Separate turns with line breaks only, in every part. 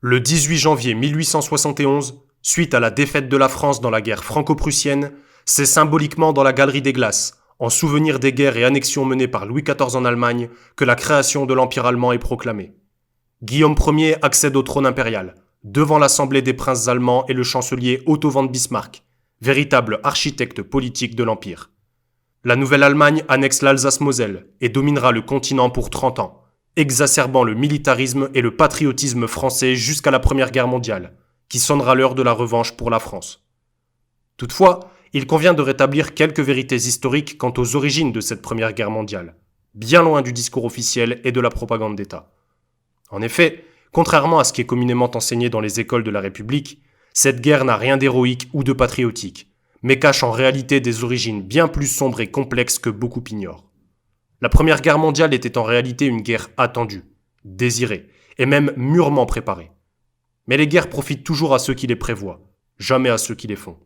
Le 18 janvier 1871, suite à la défaite de la France dans la guerre franco-prussienne, c'est symboliquement dans la Galerie des Glaces, en souvenir des guerres et annexions menées par Louis XIV en Allemagne, que la création de l'Empire allemand est proclamée. Guillaume Ier accède au trône impérial, devant l'Assemblée des princes allemands et le chancelier Otto von Bismarck, véritable architecte politique de l'Empire. La Nouvelle-Allemagne annexe l'Alsace-Moselle et dominera le continent pour 30 ans, exacerbant le militarisme et le patriotisme français jusqu'à la Première Guerre mondiale, qui sonnera l'heure de la revanche pour la France. Toutefois, il convient de rétablir quelques vérités historiques quant aux origines de cette Première Guerre mondiale, bien loin du discours officiel et de la propagande d'État. En effet, contrairement à ce qui est communément enseigné dans les écoles de la République, cette guerre n'a rien d'héroïque ou de patriotique, mais cache en réalité des origines bien plus sombres et complexes que beaucoup ignorent. La Première Guerre mondiale était en réalité une guerre attendue, désirée, et même mûrement préparée. Mais les guerres profitent toujours à ceux qui les prévoient, jamais à ceux qui les font.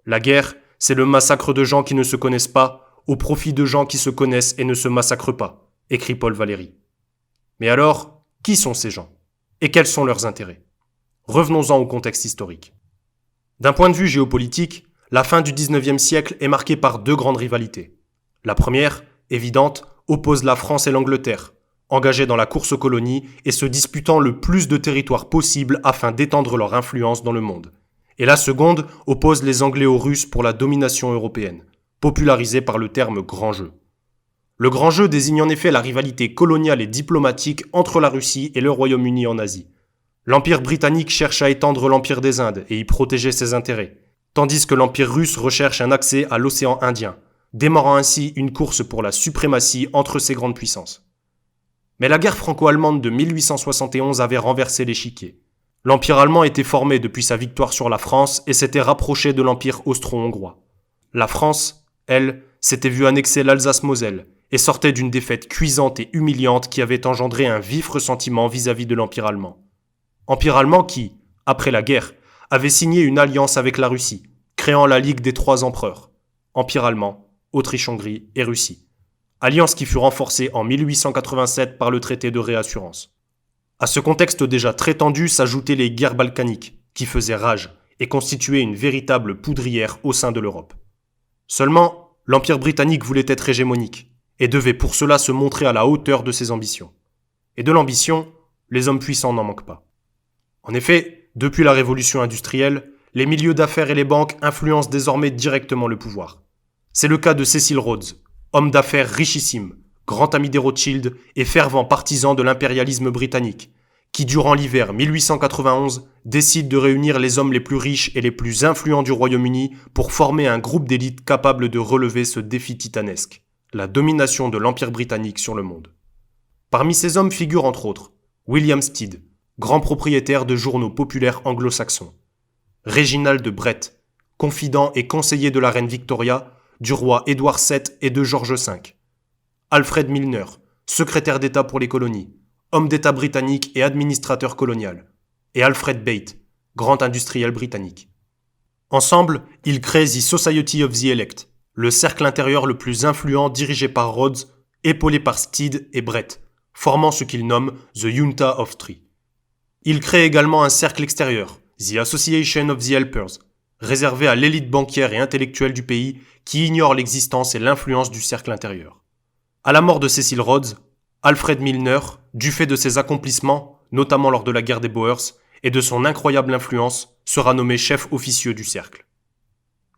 La guerre, c'est le massacre de gens qui ne se connaissent pas, au profit de gens qui se connaissent et ne se massacrent pas, écrit Paul Valéry. Mais alors, qui sont ces gens ? Et quels sont leurs intérêts ? Revenons-en au contexte historique. D'un point de vue géopolitique, la fin du XIXe siècle est marquée par deux grandes rivalités. La première, évidente, oppose la France et l'Angleterre, engagées dans la course aux colonies et se disputant le plus de territoire possible afin d'étendre leur influence dans le monde. Et la seconde oppose les Anglais aux Russes pour la domination européenne, popularisée par le terme « grand jeu ». Le grand jeu désigne en effet la rivalité coloniale et diplomatique entre la Russie et le Royaume-Uni en Asie. L'Empire britannique cherche à étendre l'Empire des Indes et y protéger ses intérêts, tandis que l'Empire russe recherche un accès à l'océan Indien, démarrant ainsi une course pour la suprématie entre ces grandes puissances. Mais la guerre franco-allemande de 1871 avait renversé l'échiquier. L'Empire allemand était formé depuis sa victoire sur la France et s'était rapproché de l'Empire austro-hongrois. La France, elle, s'était vue annexer l'Alsace-Moselle et sortait d'une défaite cuisante et humiliante qui avait engendré un vif ressentiment vis-à-vis de l'Empire allemand. Empire allemand qui, après la guerre, avait signé une alliance avec la Russie, créant la Ligue des Trois Empereurs, Empire allemand, Autriche-Hongrie et Russie. Alliance qui fut renforcée en 1887 par le traité de réassurance. À ce contexte déjà très tendu s'ajoutaient les guerres balkaniques, qui faisaient rage et constituaient une véritable poudrière au sein de l'Europe. Seulement, l'Empire britannique voulait être hégémonique, et devait pour cela se montrer à la hauteur de ses ambitions. Et de l'ambition, les hommes puissants n'en manquent pas. En effet, depuis la révolution industrielle, les milieux d'affaires et les banques influencent désormais directement le pouvoir. C'est le cas de Cecil Rhodes, homme d'affaires richissime, grand ami des Rothschild et fervent partisan de l'impérialisme britannique, qui durant l'hiver 1891 décide de réunir les hommes les plus riches et les plus influents du Royaume-Uni pour former un groupe d'élite capable de relever ce défi titanesque, la domination de l'Empire britannique sur le monde. Parmi ces hommes figure entre autres William Stead, grand propriétaire de journaux populaires anglo-saxons, Réginald Brett, confident et conseiller de la reine Victoria, du roi Édouard VII et de George V, Alfred Milner, secrétaire d'État pour les colonies, homme d'État britannique et administrateur colonial, et Alfred Bate, grand industriel britannique. Ensemble, ils créent The Society of the Elect, le cercle intérieur le plus influent dirigé par Rhodes, épaulé par Stead et Brett, formant ce qu'ils nomment The Junta of Three. Ils créent également un cercle extérieur, The Association of the Helpers, réservé à l'élite bancaire et intellectuelle du pays qui ignore l'existence et l'influence du cercle intérieur. À la mort de Cecil Rhodes, Alfred Milner, du fait de ses accomplissements, notamment lors de la guerre des Boers, et de son incroyable influence, sera nommé chef officieux du cercle.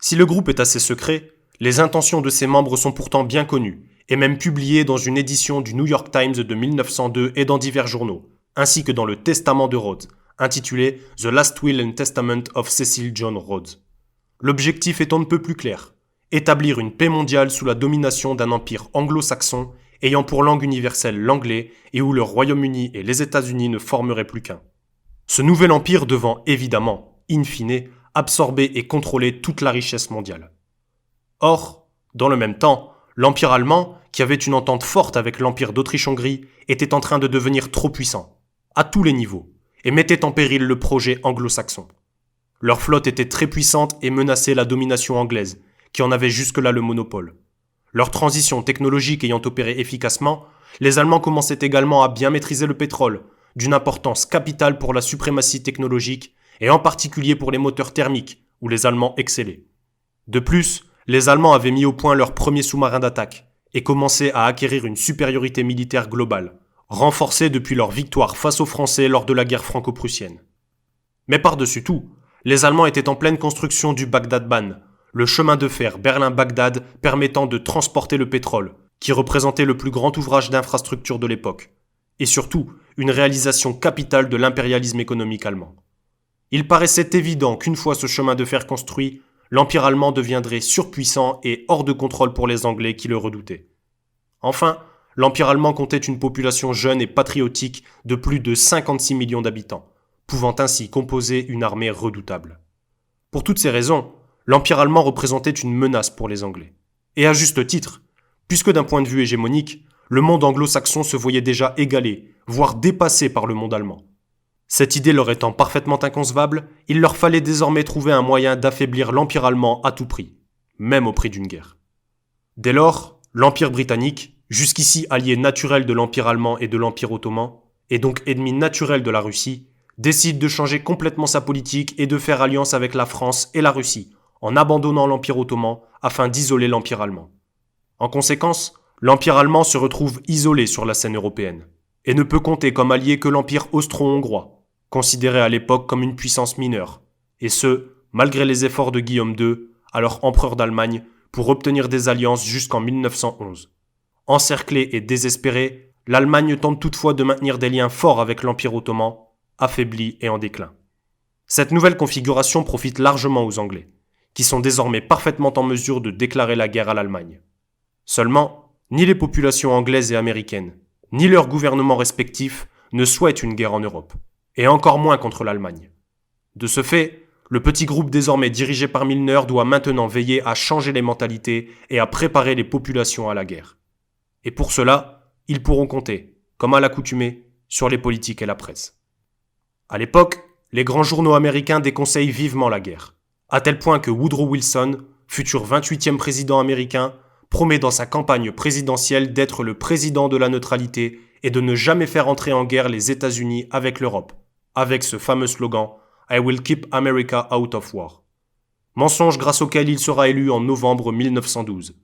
Si le groupe est assez secret, les intentions de ses membres sont pourtant bien connues, et même publiées dans une édition du New York Times de 1902 et dans divers journaux, ainsi que dans le Testament de Rhodes, intitulé « The Last Will and Testament of Cecil John Rhodes ». L'objectif est on ne peut plus clair, établir une paix mondiale sous la domination d'un empire anglo-saxon ayant pour langue universelle l'anglais et où le Royaume-Uni et les États-Unis ne formeraient plus qu'un. Ce nouvel empire devant évidemment, in fine, absorber et contrôler toute la richesse mondiale. Or, dans le même temps, l'Empire allemand, qui avait une entente forte avec l'Empire d'Autriche-Hongrie, était en train de devenir trop puissant, à tous les niveaux, et mettait en péril le projet anglo-saxon. Leur flotte était très puissante et menaçait la domination anglaise, qui en avait jusque-là le monopole. Leur transition technologique ayant opéré efficacement, les Allemands commençaient également à bien maîtriser le pétrole, d'une importance capitale pour la suprématie technologique et en particulier pour les moteurs thermiques, où les Allemands excellaient. De plus, les Allemands avaient mis au point leur premier sous-marin d'attaque et commençaient à acquérir une supériorité militaire globale, renforcée depuis leur victoire face aux Français lors de la guerre franco-prussienne. Mais par-dessus tout, les Allemands étaient en pleine construction du Bagdad-Bahn, le chemin de fer Berlin-Bagdad permettant de transporter le pétrole, qui représentait le plus grand ouvrage d'infrastructure de l'époque, et surtout une réalisation capitale de l'impérialisme économique allemand. Il paraissait évident qu'une fois ce chemin de fer construit, l'Empire allemand deviendrait surpuissant et hors de contrôle pour les Anglais qui le redoutaient. Enfin, l'Empire allemand comptait une population jeune et patriotique de plus de 56 millions d'habitants, pouvant ainsi composer une armée redoutable. Pour toutes ces raisons, l'Empire allemand représentait une menace pour les Anglais. Et à juste titre, puisque d'un point de vue hégémonique, le monde anglo-saxon se voyait déjà égalé, voire dépassé par le monde allemand. Cette idée leur étant parfaitement inconcevable, il leur fallait désormais trouver un moyen d'affaiblir l'Empire allemand à tout prix, même au prix d'une guerre. Dès lors, l'Empire britannique, jusqu'ici allié naturel de l'Empire allemand et de l'Empire ottoman, et donc ennemi naturel de la Russie, décide de changer complètement sa politique et de faire alliance avec la France et la Russie, en abandonnant l'Empire ottoman afin d'isoler l'Empire allemand. En conséquence, l'Empire allemand se retrouve isolé sur la scène européenne, et ne peut compter comme allié que l'Empire austro-hongrois, considéré à l'époque comme une puissance mineure, et ce, malgré les efforts de Guillaume II, alors empereur d'Allemagne, pour obtenir des alliances jusqu'en 1911. Encerclée et désespérée, l'Allemagne tente toutefois de maintenir des liens forts avec l'Empire ottoman, affaibli et en déclin. Cette nouvelle configuration profite largement aux Anglais, qui sont désormais parfaitement en mesure de déclarer la guerre à l'Allemagne. Seulement, ni les populations anglaises et américaines, ni leurs gouvernements respectifs ne souhaitent une guerre en Europe, et encore moins contre l'Allemagne. De ce fait, le petit groupe désormais dirigé par Milner doit maintenant veiller à changer les mentalités et à préparer les populations à la guerre. Et pour cela, ils pourront compter, comme à l'accoutumée, sur les politiques et la presse. À l'époque, les grands journaux américains déconseillent vivement la guerre, à tel point que Woodrow Wilson, futur 28e président américain, promet dans sa campagne présidentielle d'être le président de la neutralité et de ne jamais faire entrer en guerre les États-Unis avec l'Europe, avec ce fameux slogan « I will keep America out of war ». Mensonge grâce auquel il sera élu en novembre 1912.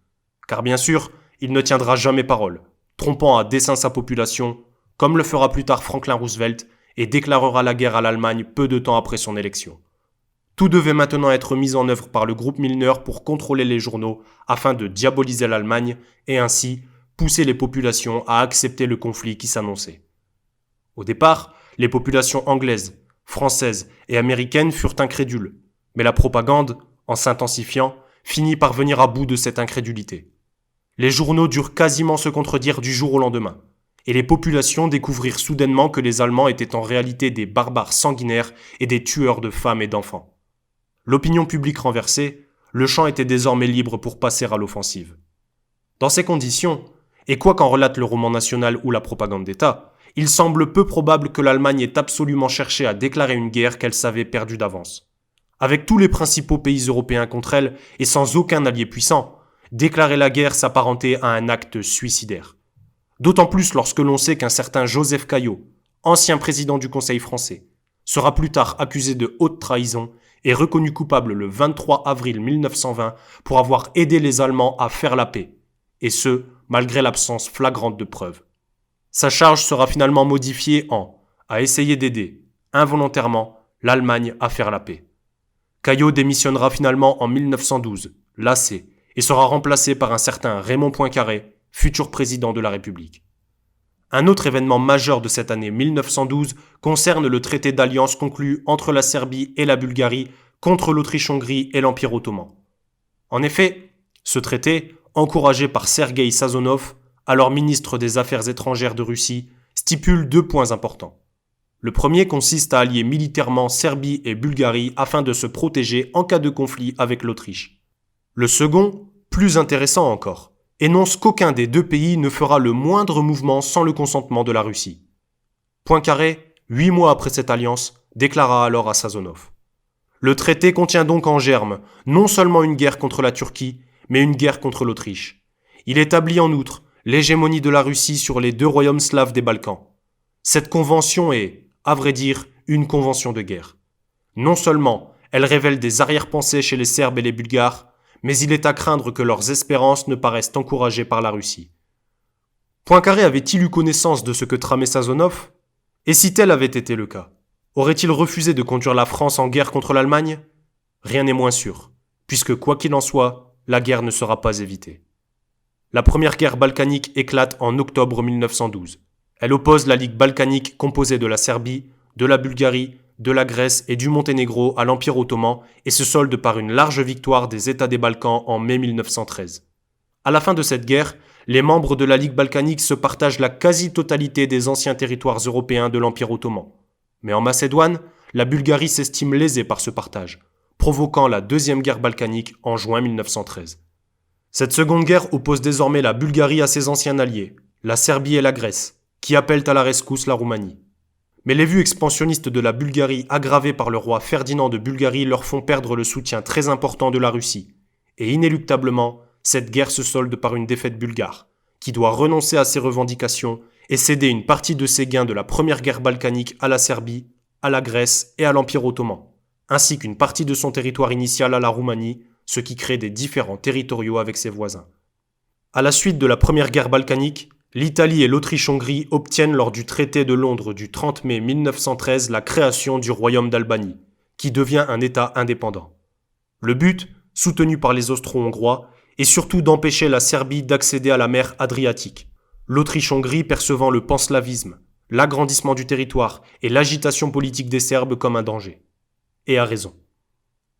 Car bien sûr, il ne tiendra jamais parole, trompant à dessein sa population, comme le fera plus tard Franklin Roosevelt, et déclarera la guerre à l'Allemagne peu de temps après son élection. Tout devait maintenant être mis en œuvre par le groupe Milner pour contrôler les journaux afin de diaboliser l'Allemagne et ainsi pousser les populations à accepter le conflit qui s'annonçait. Au départ, les populations anglaises, françaises et américaines furent incrédules, mais la propagande, en s'intensifiant, finit par venir à bout de cette incrédulité. Les journaux durent quasiment se contredire du jour au lendemain, et les populations découvrirent soudainement que les Allemands étaient en réalité des barbares sanguinaires et des tueurs de femmes et d'enfants. L'opinion publique renversée, le champ était désormais libre pour passer à l'offensive. Dans ces conditions, et quoi qu'en relate le roman national ou la propagande d'État, il semble peu probable que l'Allemagne ait absolument cherché à déclarer une guerre qu'elle savait perdue d'avance. Avec tous les principaux pays européens contre elle et sans aucun allié puissant, déclarer la guerre s'apparentait à un acte suicidaire. D'autant plus lorsque l'on sait qu'un certain Joseph Caillaux, ancien président du Conseil français, sera plus tard accusé de haute trahison et reconnu coupable le 23 avril 1920 pour avoir aidé les Allemands à faire la paix, et ce, malgré l'absence flagrante de preuves. Sa charge sera finalement modifiée en « à essayer d'aider, involontairement, l'Allemagne à faire la paix ». Caillaux démissionnera finalement en 1912, lassé, et sera remplacé par un certain Raymond Poincaré, futur président de la République. Un autre événement majeur de cette année 1912 concerne le traité d'alliance conclu entre la Serbie et la Bulgarie contre l'Autriche-Hongrie et l'Empire ottoman. En effet, ce traité, encouragé par Sergueï Sazonov, alors ministre des Affaires étrangères de Russie, stipule 2 points importants. Le premier consiste à allier militairement Serbie et Bulgarie afin de se protéger en cas de conflit avec l'Autriche. Le second, plus intéressant encore, énonce qu'aucun des 2 pays ne fera le moindre mouvement sans le consentement de la Russie. Poincaré, 8 mois après cette alliance, déclara alors à Sazonov. Le traité contient donc en germe non seulement une guerre contre la Turquie, mais une guerre contre l'Autriche. Il établit en outre l'hégémonie de la Russie sur les 2 royaumes slaves des Balkans. Cette convention est, à vrai dire, une convention de guerre. Non seulement elle révèle des arrière-pensées chez les Serbes et les Bulgares, mais il est à craindre que leurs espérances ne paraissent encouragées par la Russie. Poincaré avait-il eu connaissance de ce que tramait Sazonov ? Et si tel avait été le cas, aurait-il refusé de conduire la France en guerre contre l'Allemagne ? Rien n'est moins sûr, puisque quoi qu'il en soit, la guerre ne sera pas évitée. La première guerre balkanique éclate en octobre 1912. Elle oppose la Ligue balkanique composée de la Serbie, de la Bulgarie, de la Grèce et du Monténégro à l'Empire ottoman et se solde par une large victoire des États des Balkans en mai 1913. À la fin de cette guerre, les membres de la Ligue balkanique se partagent la quasi-totalité des anciens territoires européens de l'Empire ottoman. Mais en Macédoine, la Bulgarie s'estime lésée par ce partage, provoquant la Deuxième Guerre balkanique en juin 1913. Cette seconde guerre oppose désormais la Bulgarie à ses anciens alliés, la Serbie et la Grèce, qui appellent à la rescousse la Roumanie. Mais les vues expansionnistes de la Bulgarie aggravées par le roi Ferdinand de Bulgarie leur font perdre le soutien très important de la Russie. Et inéluctablement, cette guerre se solde par une défaite bulgare, qui doit renoncer à ses revendications et céder une partie de ses gains de la première guerre balkanique à la Serbie, à la Grèce et à l'Empire ottoman, ainsi qu'une partie de son territoire initial à la Roumanie, ce qui crée des différends territoriaux avec ses voisins. À la suite de la première guerre balkanique, l'Italie et l'Autriche-Hongrie obtiennent lors du traité de Londres du 30 mai 1913 la création du royaume d'Albanie, qui devient un État indépendant. Le but, soutenu par les Austro-Hongrois, est surtout d'empêcher la Serbie d'accéder à la mer Adriatique, l'Autriche-Hongrie percevant le panslavisme, l'agrandissement du territoire et l'agitation politique des Serbes comme un danger. Et à raison.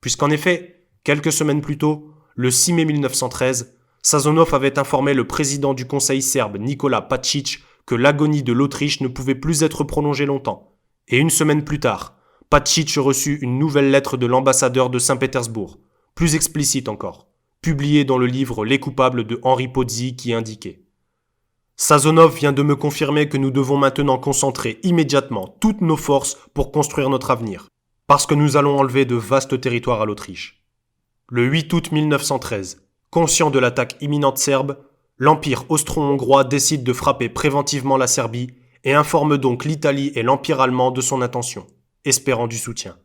Puisqu'en effet, quelques semaines plus tôt, le 6 mai 1913, Sazonov avait informé le président du Conseil serbe, Nikola Pačić, que l'agonie de l'Autriche ne pouvait plus être prolongée longtemps. Et une semaine plus tard, Pačić reçut une nouvelle lettre de l'ambassadeur de Saint-Pétersbourg, plus explicite encore, publiée dans le livre Les coupables de Henri Pozzi qui indiquait « Sazonov vient de me confirmer que nous devons maintenant concentrer immédiatement toutes nos forces pour construire notre avenir, parce que nous allons enlever de vastes territoires à l'Autriche. » Le 8 août 1913, conscient de l'attaque imminente serbe, l'Empire austro-hongrois décide de frapper préventivement la Serbie et informe donc l'Italie et l'Empire allemand de son intention, espérant du soutien.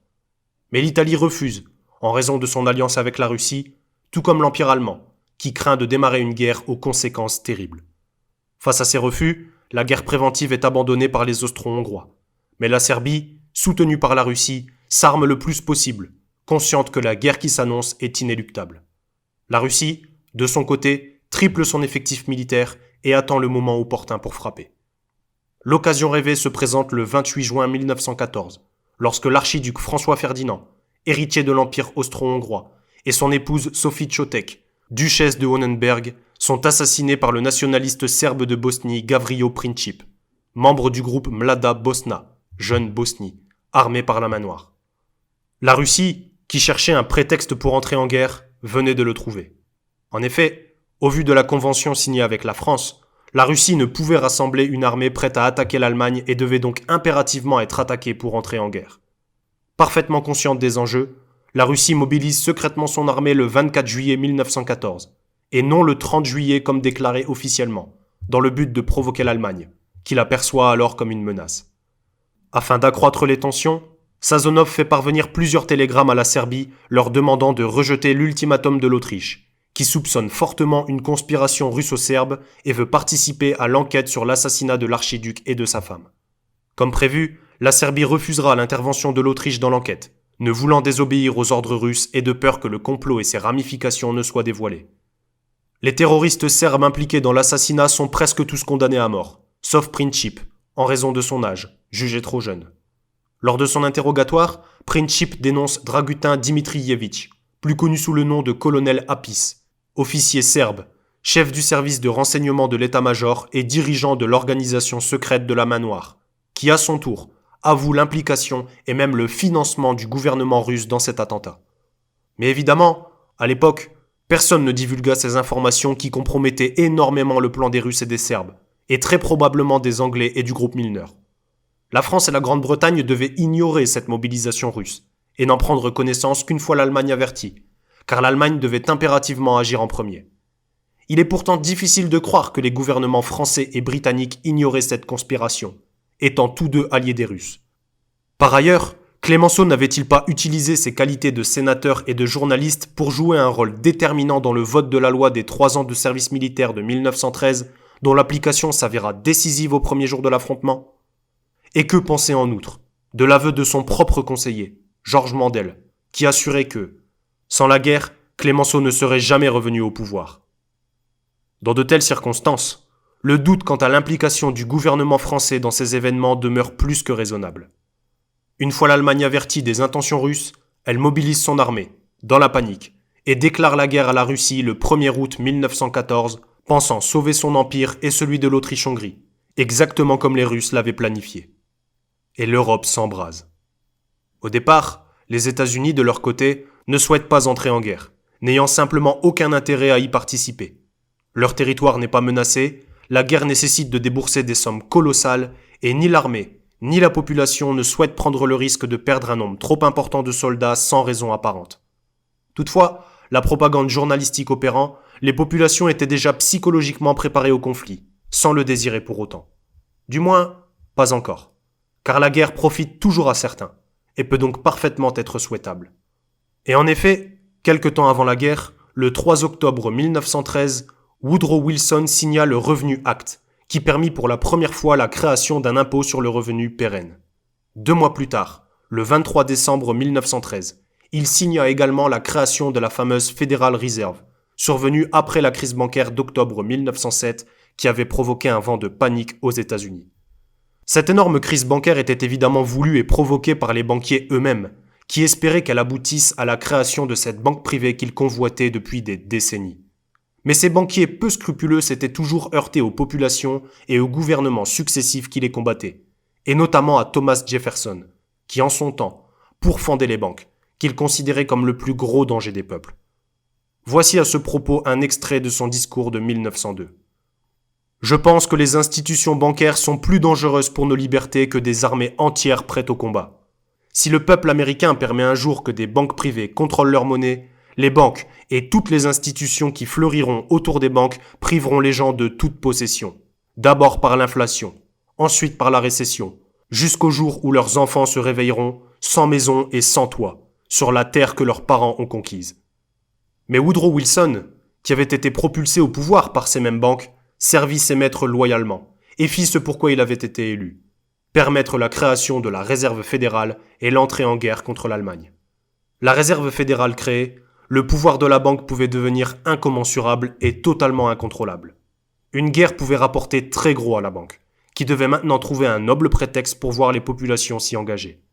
Mais l'Italie refuse, en raison de son alliance avec la Russie, tout comme l'Empire allemand, qui craint de démarrer une guerre aux conséquences terribles. Face à ces refus, la guerre préventive est abandonnée par les Austro-Hongrois. Mais la Serbie, soutenue par la Russie, s'arme le plus possible, consciente que la guerre qui s'annonce est inéluctable. La Russie, de son côté, triple son effectif militaire et attend le moment opportun pour frapper. L'occasion rêvée se présente le 28 juin 1914, lorsque l'archiduc François Ferdinand, héritier de l'Empire austro-hongrois, et son épouse Sophie Chotek, duchesse de Hohenberg, sont assassinés par le nationaliste serbe de Bosnie Gavrilo Princip, membre du groupe Mlada Bosna, Jeune Bosnie, armé par la main noire. La Russie, qui cherchait un prétexte pour entrer en guerre, venait de le trouver. En effet, au vu de la convention signée avec la France, la Russie ne pouvait rassembler une armée prête à attaquer l'Allemagne et devait donc impérativement être attaquée pour entrer en guerre. Parfaitement consciente des enjeux, la Russie mobilise secrètement son armée le 24 juillet 1914, et non le 30 juillet comme déclaré officiellement, dans le but de provoquer l'Allemagne, qui la perçoit alors comme une menace. Afin d'accroître les tensions, Sazonov fait parvenir plusieurs télégrammes à la Serbie leur demandant de rejeter l'ultimatum de l'Autriche, qui soupçonne fortement une conspiration russo-serbe et veut participer à l'enquête sur l'assassinat de l'archiduc et de sa femme. Comme prévu, la Serbie refusera l'intervention de l'Autriche dans l'enquête, ne voulant désobéir aux ordres russes et de peur que le complot et ses ramifications ne soient dévoilées. Les terroristes serbes impliqués dans l'assassinat sont presque tous condamnés à mort, sauf Princip, en raison de son âge, jugé trop jeune. Lors de son interrogatoire, Princip dénonce Dragutin Dimitrievitch, plus connu sous le nom de colonel Apis, officier serbe, chef du service de renseignement de l'état-major et dirigeant de l'organisation secrète de la Main Noire, qui à son tour avoue l'implication et même le financement du gouvernement russe dans cet attentat. Mais évidemment, à l'époque, personne ne divulgua ces informations qui compromettaient énormément le plan des Russes et des Serbes, et très probablement des Anglais et du groupe Milner. La France et la Grande-Bretagne devaient ignorer cette mobilisation russe, et n'en prendre connaissance qu'une fois l'Allemagne avertie, car l'Allemagne devait impérativement agir en premier. Il est pourtant difficile de croire que les gouvernements français et britanniques ignoraient cette conspiration, étant tous deux alliés des Russes. Par ailleurs, Clémenceau n'avait-il pas utilisé ses qualités de sénateur et de journaliste pour jouer un rôle déterminant dans le vote de la loi des 3 ans de service militaire de 1913, dont l'application s'avéra décisive au premier jour de l'affrontement? Et que penser en outre de l'aveu de son propre conseiller, Georges Mandel, qui assurait que, sans la guerre, Clémenceau ne serait jamais revenu au pouvoir? Dans de telles circonstances, le doute quant à l'implication du gouvernement français dans ces événements demeure plus que raisonnable. Une fois l'Allemagne avertie des intentions russes, elle mobilise son armée, dans la panique, et déclare la guerre à la Russie le 1er août 1914, pensant sauver son empire et celui de l'Autriche-Hongrie, exactement comme les Russes l'avaient planifié. Et l'Europe s'embrase. Au départ, les États-Unis, de leur côté, ne souhaitent pas entrer en guerre, n'ayant simplement aucun intérêt à y participer. Leur territoire n'est pas menacé, la guerre nécessite de débourser des sommes colossales, et ni l'armée, ni la population ne souhaitent prendre le risque de perdre un nombre trop important de soldats sans raison apparente. Toutefois, la propagande journalistique opérant, les populations étaient déjà psychologiquement préparées au conflit, sans le désirer pour autant. Du moins, pas encore, car la guerre profite toujours à certains, et peut donc parfaitement être souhaitable. Et en effet, quelque temps avant la guerre, le 3 octobre 1913, Woodrow Wilson signa le Revenu Act, qui permit pour la première fois la création d'un impôt sur le revenu pérenne. 2 mois plus tard, le 23 décembre 1913, il signa également la création de la fameuse Federal Reserve, survenue après la crise bancaire d'octobre 1907 qui avait provoqué un vent de panique aux États-Unis. Cette énorme crise bancaire était évidemment voulue et provoquée par les banquiers eux-mêmes, qui espéraient qu'elle aboutisse à la création de cette banque privée qu'ils convoitaient depuis des décennies. Mais ces banquiers peu scrupuleux s'étaient toujours heurtés aux populations et aux gouvernements successifs qui les combattaient, et notamment à Thomas Jefferson, qui en son temps pourfendait les banques, qu'il considérait comme le plus gros danger des peuples. Voici à ce propos un extrait de son discours de 1902. « Je pense que les institutions bancaires sont plus dangereuses pour nos libertés que des armées entières prêtes au combat. Si le peuple américain permet un jour que des banques privées contrôlent leur monnaie, les banques et toutes les institutions qui fleuriront autour des banques priveront les gens de toute possession. D'abord par l'inflation, ensuite par la récession, jusqu'au jour où leurs enfants se réveilleront sans maison et sans toit, sur la terre que leurs parents ont conquise. » Mais Woodrow Wilson, qui avait été propulsé au pouvoir par ces mêmes banques, servit ses maîtres loyalement et fit ce pourquoi il avait été élu: permettre la création de la réserve fédérale et l'entrée en guerre contre l'Allemagne. La réserve fédérale créée, le pouvoir de la banque pouvait devenir incommensurable et totalement incontrôlable. Une guerre pouvait rapporter très gros à la banque, qui devait maintenant trouver un noble prétexte pour voir les populations s'y engager.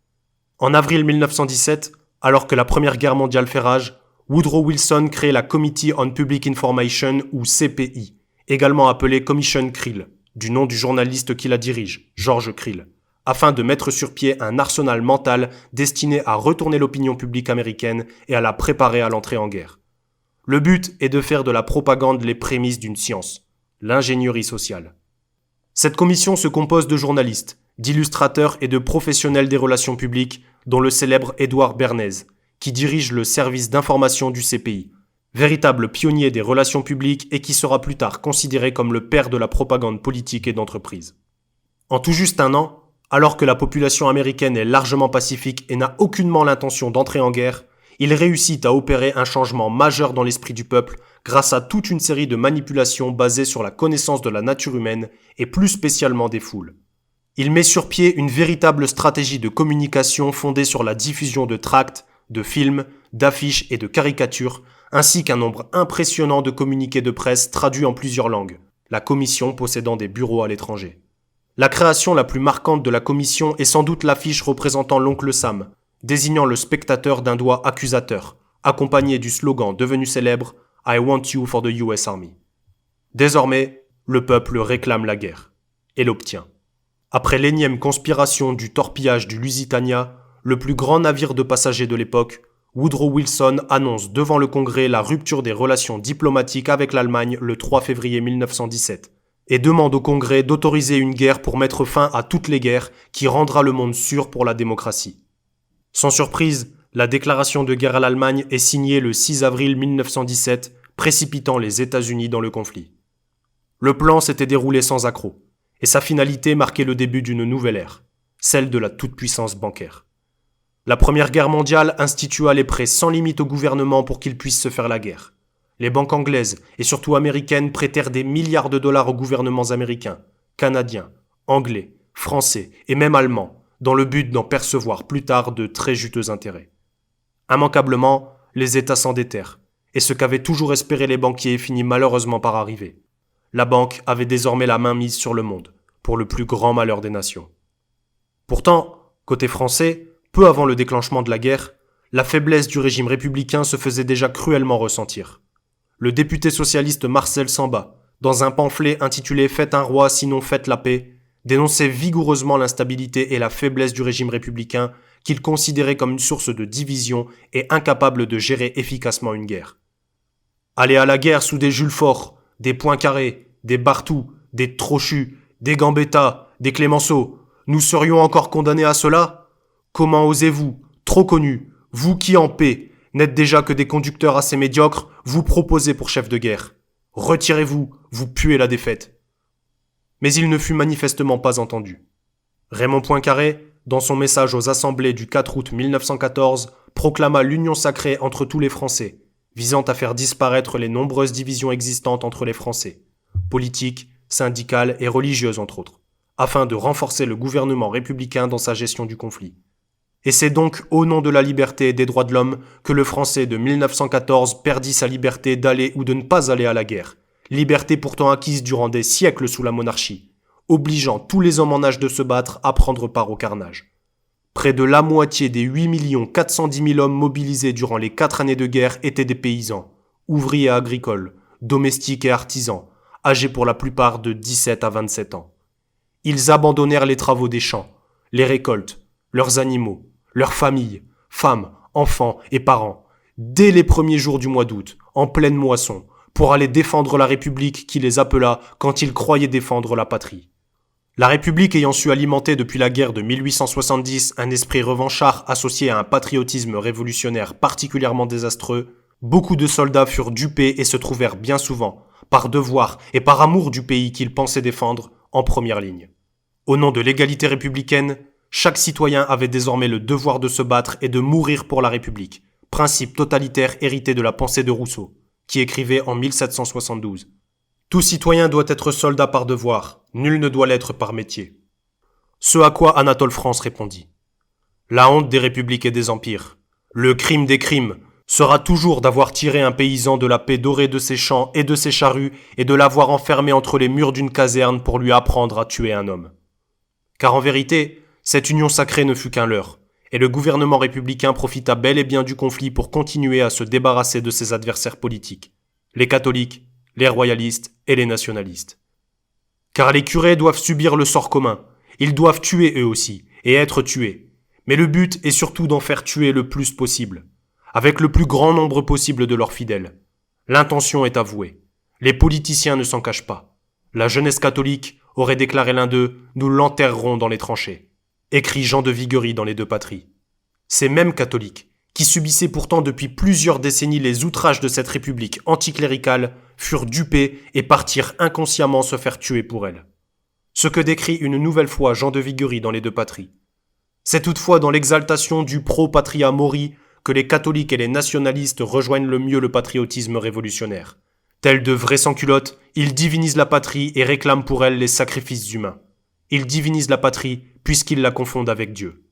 En avril 1917, alors que la Première Guerre mondiale fait rage, Woodrow Wilson crée la Committee on Public Information ou CPI, également appelée Commission Creel, du nom du journaliste qui la dirige, George Creel, afin de mettre sur pied un arsenal mental destiné à retourner l'opinion publique américaine et à la préparer à l'entrée en guerre. Le but est de faire de la propagande les prémices d'une science, l'ingénierie sociale. Cette commission se compose de journalistes, d'illustrateurs et de professionnels des relations publiques, dont le célèbre Édouard Bernays, qui dirige le service d'information du CPI, véritable pionnier des relations publiques et qui sera plus tard considéré comme le père de la propagande politique et d'entreprise. En tout juste un an, alors que la population américaine est largement pacifique et n'a aucunement l'intention d'entrer en guerre, il réussit à opérer un changement majeur dans l'esprit du peuple grâce à toute une série de manipulations basées sur la connaissance de la nature humaine et plus spécialement des foules. Il met sur pied une véritable stratégie de communication fondée sur la diffusion de tracts, de films, d'affiches et de caricatures, ainsi qu'un nombre impressionnant de communiqués de presse traduits en plusieurs langues, la commission possédant des bureaux à l'étranger. La création la plus marquante de la commission est sans doute l'affiche représentant l'oncle Sam, désignant le spectateur d'un doigt accusateur, accompagné du slogan devenu célèbre « I want you for the US Army ». Désormais, le peuple réclame la guerre, et l'obtient. Après l'énième conspiration du torpillage du Lusitania, le plus grand navire de passagers de l'époque, Woodrow Wilson annonce devant le Congrès la rupture des relations diplomatiques avec l'Allemagne le 3 février 1917. Et demande au Congrès d'autoriser une guerre pour mettre fin à toutes les guerres qui rendra le monde sûr pour la démocratie. Sans surprise, la déclaration de guerre à l'Allemagne est signée le 6 avril 1917, précipitant les États-Unis dans le conflit. Le plan s'était déroulé sans accroc, et sa finalité marquait le début d'une nouvelle ère, celle de la toute-puissance bancaire. La Première Guerre mondiale institua les prêts sans limite au gouvernement pour qu'il puisse se faire la guerre. Les banques anglaises et surtout américaines prêtèrent des milliards de dollars aux gouvernements américains, canadiens, anglais, français et même allemands, dans le but d'en percevoir plus tard de très juteux intérêts. Immanquablement, les États s'endettèrent, et ce qu'avaient toujours espéré les banquiers finit malheureusement par arriver. La banque avait désormais la main mise sur le monde, pour le plus grand malheur des nations. Pourtant, côté français, peu avant le déclenchement de la guerre, la faiblesse du régime républicain se faisait déjà cruellement ressentir. Le député socialiste Marcel Samba, dans un pamphlet intitulé « Faites un roi, sinon faites la paix », dénonçait vigoureusement l'instabilité et la faiblesse du régime républicain qu'il considérait comme une source de division et incapable de gérer efficacement une guerre. Aller à la guerre sous des Jules Favre, des Poincaré, des Barthou, des Trochu, des Gambetta, des Clémenceau, nous serions encore condamnés à cela ? Comment osez-vous, trop connus, vous qui en paix, n'êtes déjà que des conducteurs assez médiocres, vous proposer pour chef de guerre ? Retirez-vous, vous puez la défaite. Mais il ne fut manifestement pas entendu. Raymond Poincaré, dans son message aux assemblées du 4 août 1914, proclama l'union sacrée entre tous les Français, visant à faire disparaître les nombreuses divisions existantes entre les Français, politiques, syndicales et religieuses entre autres, afin de renforcer le gouvernement républicain dans sa gestion du conflit. Et c'est donc au nom de la liberté et des droits de l'homme que le Français de 1914 perdit sa liberté d'aller ou de ne pas aller à la guerre, liberté pourtant acquise durant des siècles sous la monarchie, obligeant tous les hommes en âge de se battre à prendre part au carnage. Près de la moitié des 8 410 000 hommes mobilisés durant les 4 années de guerre étaient des paysans, ouvriers agricoles, domestiques et artisans, âgés pour la plupart de 17 à 27 ans. Ils abandonnèrent les travaux des champs, les récoltes, leurs animaux, leurs familles, femmes, enfants et parents, dès les premiers jours du mois d'août, en pleine moisson, pour aller défendre la République qui les appela quand ils croyaient défendre la patrie. La République ayant su alimenter depuis la guerre de 1870 un esprit revanchard associé à un patriotisme révolutionnaire particulièrement désastreux, beaucoup de soldats furent dupés et se trouvèrent bien souvent, par devoir et par amour du pays qu'ils pensaient défendre, en première ligne. Au nom de l'égalité républicaine, chaque citoyen avait désormais le devoir de se battre et de mourir pour la République, principe totalitaire hérité de la pensée de Rousseau, qui écrivait en 1772. Tout citoyen doit être soldat par devoir, nul ne doit l'être par métier. Ce à quoi Anatole France répondit. La honte des républiques et des empires, le crime des crimes, sera toujours d'avoir tiré un paysan de la paix dorée de ses champs et de ses charrues et de l'avoir enfermé entre les murs d'une caserne pour lui apprendre à tuer un homme. Car en vérité, cette union sacrée ne fut qu'un leurre, et le gouvernement républicain profita bel et bien du conflit pour continuer à se débarrasser de ses adversaires politiques, les catholiques, les royalistes et les nationalistes. Car les curés doivent subir le sort commun, ils doivent tuer eux aussi, et être tués. Mais le but est surtout d'en faire tuer le plus possible, avec le plus grand nombre possible de leurs fidèles. L'intention est avouée. Les politiciens ne s'en cachent pas. La jeunesse catholique aurait déclaré l'un d'eux « Nous l'enterrerons dans les tranchées », écrit Jean de Viguerie dans Les Deux Patries. Ces mêmes catholiques, qui subissaient pourtant depuis plusieurs décennies les outrages de cette république anticléricale, furent dupés et partirent inconsciemment se faire tuer pour elle. Ce que décrit une nouvelle fois Jean de Viguerie dans Les Deux Patries. C'est toutefois dans l'exaltation du pro-patria mori que les catholiques et les nationalistes rejoignent le mieux le patriotisme révolutionnaire. Tels de vrais sans-culottes, ils divinisent la patrie et réclament pour elle les sacrifices humains. Ils divinisent la patrie puisqu'ils la confondent avec Dieu.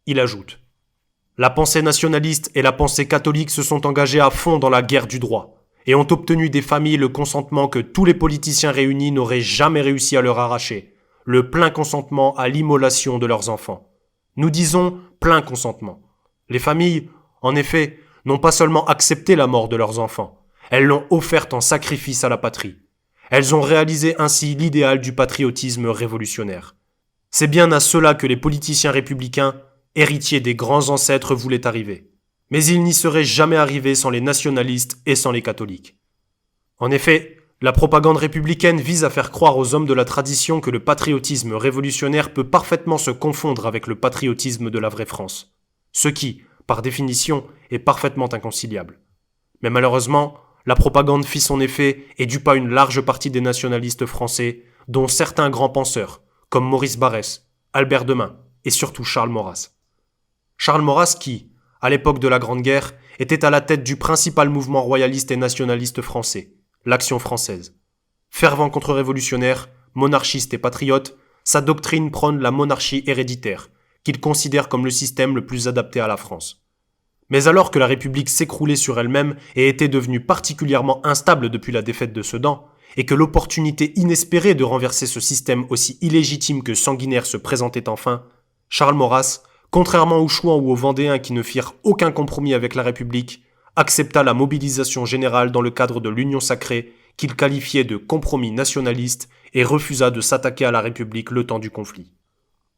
Il ajoute « La pensée nationaliste et la pensée catholique se sont engagées à fond dans la guerre du droit et ont obtenu des familles le consentement que tous les politiciens réunis n'auraient jamais réussi à leur arracher, le plein consentement à l'immolation de leurs enfants. Nous disons plein consentement. Les familles, en effet, n'ont pas seulement accepté la mort de leurs enfants, elles l'ont offerte en sacrifice à la patrie. Elles ont réalisé ainsi l'idéal du patriotisme révolutionnaire. C'est bien à cela que les politiciens républicains, héritiers des grands ancêtres, voulaient arriver. Mais ils n'y seraient jamais arrivés sans les nationalistes et sans les catholiques. En effet, la propagande républicaine vise à faire croire aux hommes de la tradition que le patriotisme révolutionnaire peut parfaitement se confondre avec le patriotisme de la vraie France. Ce qui, par définition, est parfaitement inconciliable. Mais malheureusement, la propagande fit son effet et dupa une large partie des nationalistes français, dont certains grands penseurs, comme Maurice Barrès, Albert Demain et surtout Charles Maurras. Charles Maurras qui, à l'époque de la Grande Guerre, était à la tête du principal mouvement royaliste et nationaliste français, l'Action française. Fervent contre-révolutionnaire, monarchiste et patriote, sa doctrine prône la monarchie héréditaire, qu'il considère comme le système le plus adapté à la France. Mais alors que la République s'écroulait sur elle-même et était devenue particulièrement instable depuis la défaite de Sedan, et que l'opportunité inespérée de renverser ce système aussi illégitime que sanguinaire se présentait enfin, Charles Maurras, contrairement aux Chouans ou aux Vendéens qui ne firent aucun compromis avec la République, accepta la mobilisation générale dans le cadre de l'Union sacrée qu'il qualifiait de compromis nationaliste et refusa de s'attaquer à la République le temps du conflit.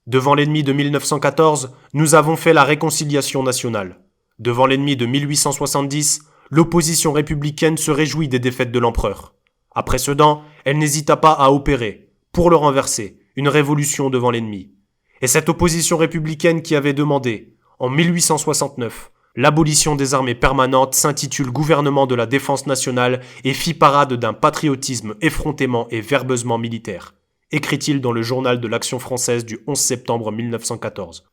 Devant l'ennemi de 1914, nous avons fait la réconciliation nationale. Devant l'ennemi de 1870, l'opposition républicaine se réjouit des défaites de l'empereur. Après Sedan, elle n'hésita pas à opérer, pour le renverser, une révolution devant l'ennemi. Et cette opposition républicaine qui avait demandé, en 1869, l'abolition des armées permanentes s'intitule Gouvernement de la défense nationale et fit parade d'un patriotisme effrontément et verbeusement militaire, écrit-il dans le journal de l'Action française du 11 septembre 1914.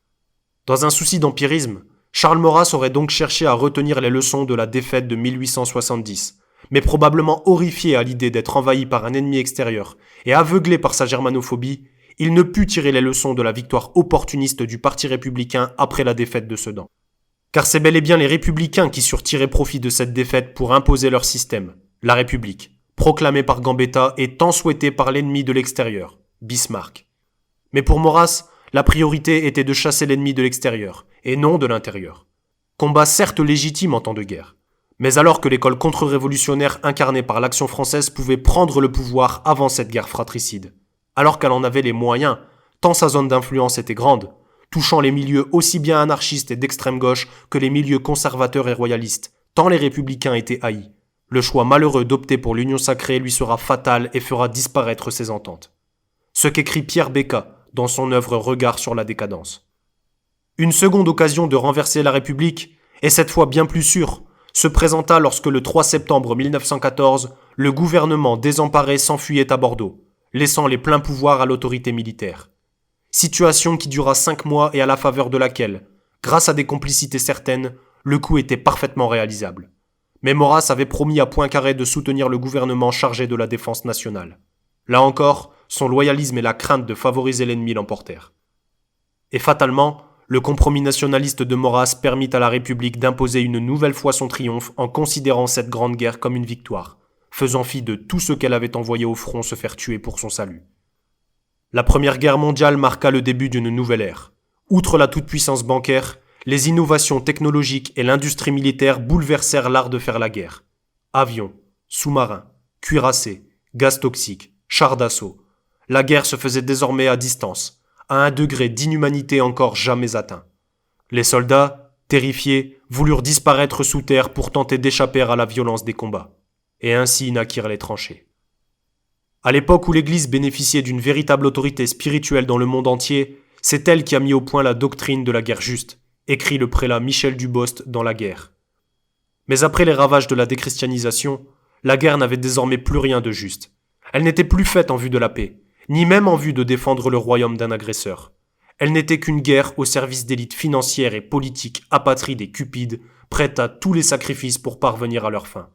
Dans un souci d'empirisme, Charles Maurras aurait donc cherché à retenir les leçons de la défaite de 1870, mais probablement horrifié à l'idée d'être envahi par un ennemi extérieur et aveuglé par sa germanophobie, il ne put tirer les leçons de la victoire opportuniste du Parti républicain après la défaite de Sedan. Car c'est bel et bien les républicains qui surent tirer profit de cette défaite pour imposer leur système, la République, proclamée par Gambetta et tant souhaitée par l'ennemi de l'extérieur, Bismarck. Mais pour Maurras, la priorité était de chasser l'ennemi de l'extérieur, et non de l'intérieur. Combat certes légitime en temps de guerre, mais alors que l'école contre-révolutionnaire incarnée par l'Action française pouvait prendre le pouvoir avant cette guerre fratricide, alors qu'elle en avait les moyens, tant sa zone d'influence était grande, touchant les milieux aussi bien anarchistes et d'extrême gauche que les milieux conservateurs et royalistes, tant les républicains étaient haïs. Le choix malheureux d'opter pour l'union sacrée lui sera fatal et fera disparaître ses ententes. Ce qu'écrit Pierre Bécquat dans son œuvre Regard sur la décadence. Une seconde occasion de renverser la République, et cette fois bien plus sûre, se présenta lorsque le 3 septembre 1914, le gouvernement désemparé s'enfuyait à Bordeaux, laissant les pleins pouvoirs à l'autorité militaire. Situation qui dura 5 mois et à la faveur de laquelle, grâce à des complicités certaines, le coup était parfaitement réalisable. Mais Maurras avait promis à Poincaré de soutenir le gouvernement chargé de la défense nationale. Là encore, son loyalisme et la crainte de favoriser l'ennemi l'emportèrent. Et fatalement, le compromis nationaliste de Maurras permit à la République d'imposer une nouvelle fois son triomphe en considérant cette grande guerre comme une victoire, faisant fi de tout ce qu'elle avait envoyé au front se faire tuer pour son salut. La Première Guerre mondiale marqua le début d'une nouvelle ère. Outre la toute-puissance bancaire, les innovations technologiques et l'industrie militaire bouleversèrent l'art de faire la guerre. Avions, sous-marins, cuirassés, gaz toxiques, chars d'assaut. La guerre se faisait désormais à distance, à un degré d'inhumanité encore jamais atteint. Les soldats, terrifiés, voulurent disparaître sous terre pour tenter d'échapper à la violence des combats. Et ainsi naquirent les tranchées. À l'époque où l'Église bénéficiait d'une véritable autorité spirituelle dans le monde entier, c'est elle qui a mis au point la doctrine de la guerre juste, écrit le prélat Michel Dubost dans La Guerre. Mais après les ravages de la déchristianisation, la guerre n'avait désormais plus rien de juste. Elle n'était plus faite en vue de la paix, ni même en vue de défendre le royaume d'un agresseur. Elle n'était qu'une guerre au service d'élites financières et politiques apatrides et cupides, prêtes à tous les sacrifices pour parvenir à leur fin.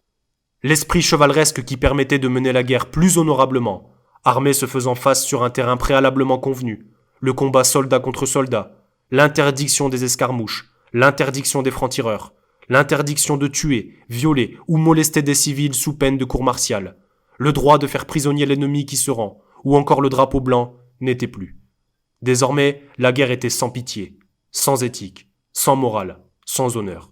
L'esprit chevaleresque qui permettait de mener la guerre plus honorablement, armée se faisant face sur un terrain préalablement convenu, le combat soldat contre soldat, l'interdiction des escarmouches, l'interdiction des francs-tireurs, l'interdiction de tuer, violer ou molester des civils sous peine de cour martiale, le droit de faire prisonnier l'ennemi qui se rend, ou encore le drapeau blanc, n'était plus. Désormais, la guerre était sans pitié, sans éthique, sans morale, sans honneur.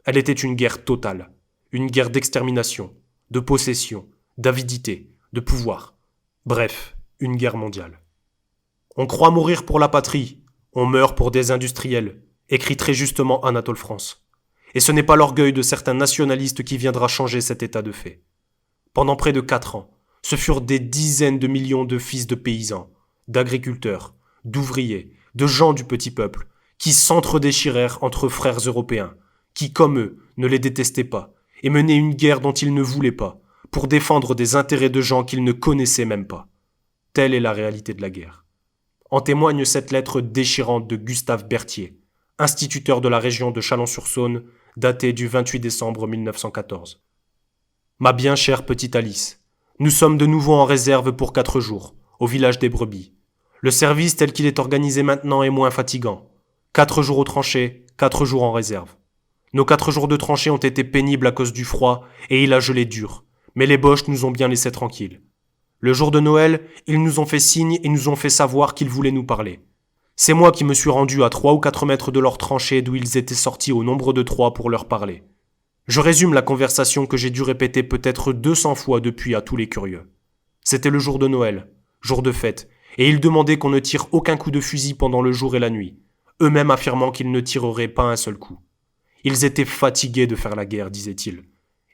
Elle était une guerre totale, une guerre d'extermination, de possession, d'avidité, de pouvoir. Bref, une guerre mondiale. On croit mourir pour la patrie, on meurt pour des industriels, écrit très justement Anatole France. Et ce n'est pas l'orgueil de certains nationalistes qui viendra changer cet état de fait. Pendant près de 4 ans, ce furent des dizaines de millions de fils de paysans, d'agriculteurs, d'ouvriers, de gens du petit peuple, qui s'entre-déchirèrent entre frères européens, qui, comme eux, ne les détestaient pas, et menaient une guerre dont ils ne voulaient pas, pour défendre des intérêts de gens qu'ils ne connaissaient même pas. Telle est la réalité de la guerre. En témoigne cette lettre déchirante de Gustave Berthier, instituteur de la région de Chalon-sur-Saône, datée du 28 décembre 1914. Ma bien chère petite Alice, nous sommes de nouveau en réserve pour 4 jours, au village des Brebis. Le service tel qu'il est organisé maintenant est moins fatigant. 4 jours aux tranchées, 4 jours en réserve. Nos 4 jours de tranchées ont été pénibles à cause du froid et il a gelé dur, mais les Boches nous ont bien laissés tranquilles. Le jour de Noël, ils nous ont fait signe et nous ont fait savoir qu'ils voulaient nous parler. C'est moi qui me suis rendu à 3 ou 4 mètres de leur tranchée d'où ils étaient sortis au nombre de 3 pour leur parler. Je résume la conversation que j'ai dû répéter peut-être 200 fois depuis à tous les curieux. C'était le jour de Noël, jour de fête, et ils demandaient qu'on ne tire aucun coup de fusil pendant le jour et la nuit, eux-mêmes affirmant qu'ils ne tireraient pas un seul coup. Ils étaient fatigués de faire la guerre, disaient-ils.